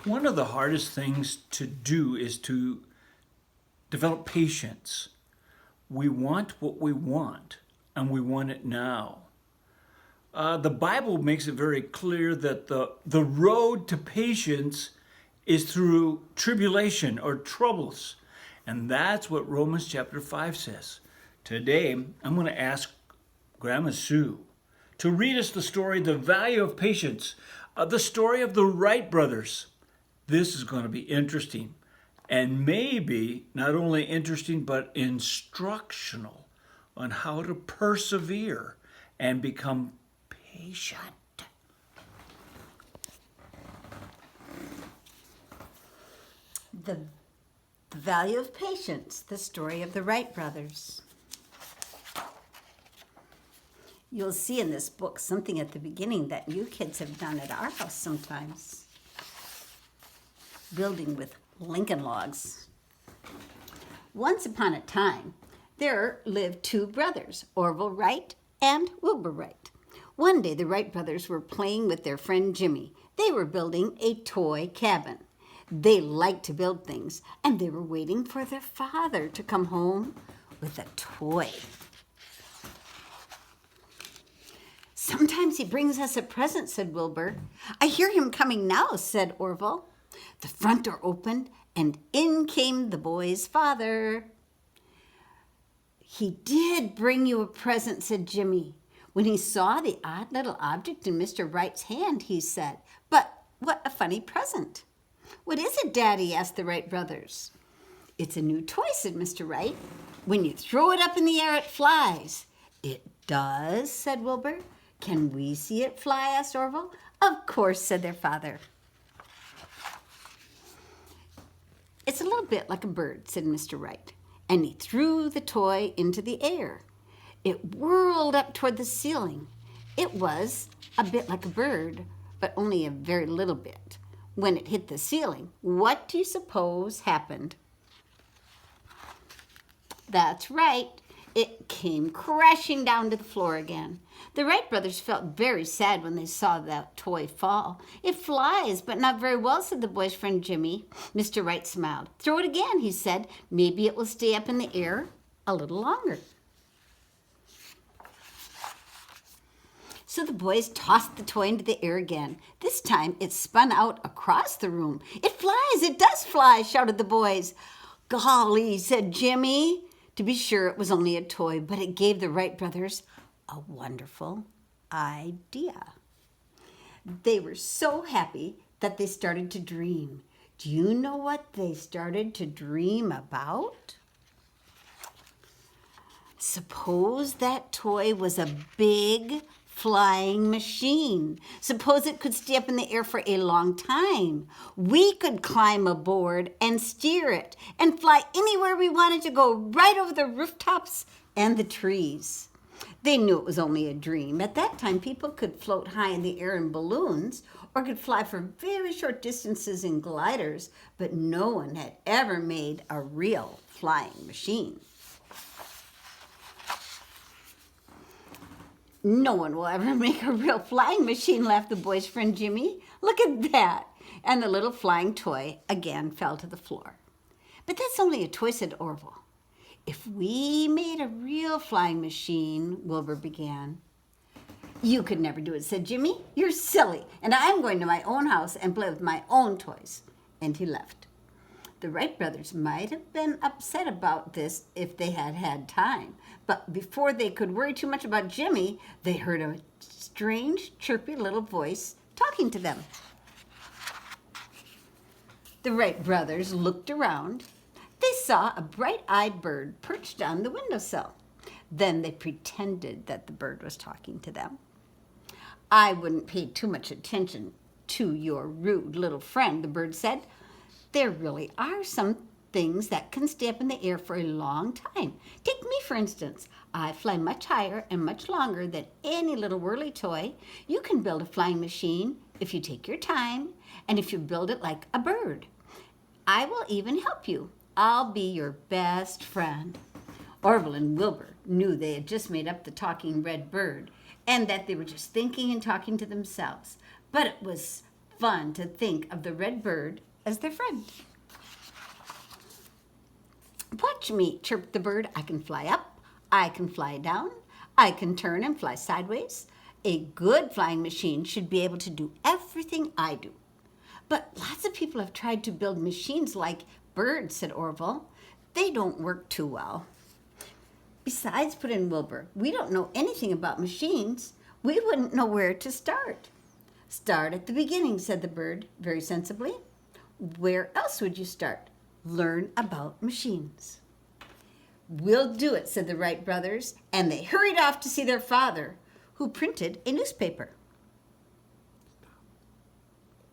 One of the hardest things to do is to develop patience. We want what we want, and we want it now. The Bible makes it very clear that the road to patience is through tribulation or troubles. And that's what Romans chapter 5 says. Today, I'm going to ask Grandma Sue to read us the story, The Value of Patience, the story of the Wright brothers. This is going to be interesting, and maybe not only interesting, but instructional on how to persevere and become patient. The Value of Patience, the story of the Wright brothers. You'll see in this book something at the beginning that you kids have done at our house sometimes. Building with Lincoln logs. Once upon a time, there lived two brothers, Orville Wright and Wilbur Wright. One day, the Wright brothers were playing with their friend Jimmy. They were building a toy cabin. They liked to build things, and they were waiting for their father to come home with a toy. Sometimes he brings us a present, said Wilbur. I hear him coming now, said Orville. The front door opened, and in came the boy's father. He did bring you a present, said Jimmy. When he saw the odd little object in Mr. Wright's hand, he said, but what a funny present. What is it, Daddy? Asked the Wright brothers. It's a new toy, said Mr. Wright. When you throw it up in the air, it flies. It does, said Wilbur. Can we see it fly? Asked Orville. Of course, said their father. It's a little bit like a bird, said Mr. Wright, and he threw the toy into the air. It whirled up toward the ceiling. It was a bit like a bird, but only a very little bit. When it hit the ceiling, what do you suppose happened? That's right. It came crashing down to the floor again. The Wright brothers felt very sad when they saw that toy fall. It flies, but not very well, said the boy's friend Jimmy. Mr. Wright smiled. Throw it again, he said. Maybe it will stay up in the air a little longer. So the boys tossed the toy into the air again. This time it spun out across the room. It flies, it does fly, shouted the boys. Golly, said Jimmy. To be sure, it was only a toy, but it gave the Wright brothers a wonderful idea. They were so happy that they started to dream. Do you know what they started to dream about? Suppose that toy was a big flying machine. Suppose it could stay up in the air for a long time. We could climb aboard and steer it and fly anywhere we wanted to go, right over the rooftops and the trees. They knew it was only a dream. At that time, people could float high in the air in balloons or could fly for very short distances in gliders, but no one had ever made a real flying machine. No one will ever make a real flying machine, laughed the boy's friend Jimmy. Look at that. And the little flying toy again fell to the floor. But that's only a toy, said Orville. If we made a real flying machine, Wilbur began. You could never do it, said Jimmy. You're silly, and I'm going to my own house and play with my own toys. And he left. The Wright brothers might have been upset about this if they had had time. But before they could worry too much about Jimmy, they heard a strange, chirpy little voice talking to them. The Wright brothers looked around. They saw a bright-eyed bird perched on the windowsill. Then they pretended that the bird was talking to them. I wouldn't pay too much attention to your rude little friend, the bird said. There really are some things that can stay up in the air for a long time. Take me, for instance. I fly much higher and much longer than any little whirly toy. You can build a flying machine if you take your time and if you build it like a bird. I will even help you. I'll be your best friend. Orville and Wilbur knew they had just made up the talking red bird and that they were just thinking and talking to themselves. But it was fun to think of the red bird as their friend. Watch me, chirped the bird. I can fly up, I can fly down, I can turn and fly sideways. A good flying machine should be able to do everything I do. But lots of people have tried to build machines like birds, said Orville. They don't work too well. Besides, put in Wilbur, we don't know anything about machines. We wouldn't know where to start. Start at the beginning, said the bird very sensibly. Where else would you start? Learn about machines. We'll do it, said the Wright brothers, and they hurried off to see their father, who printed a newspaper.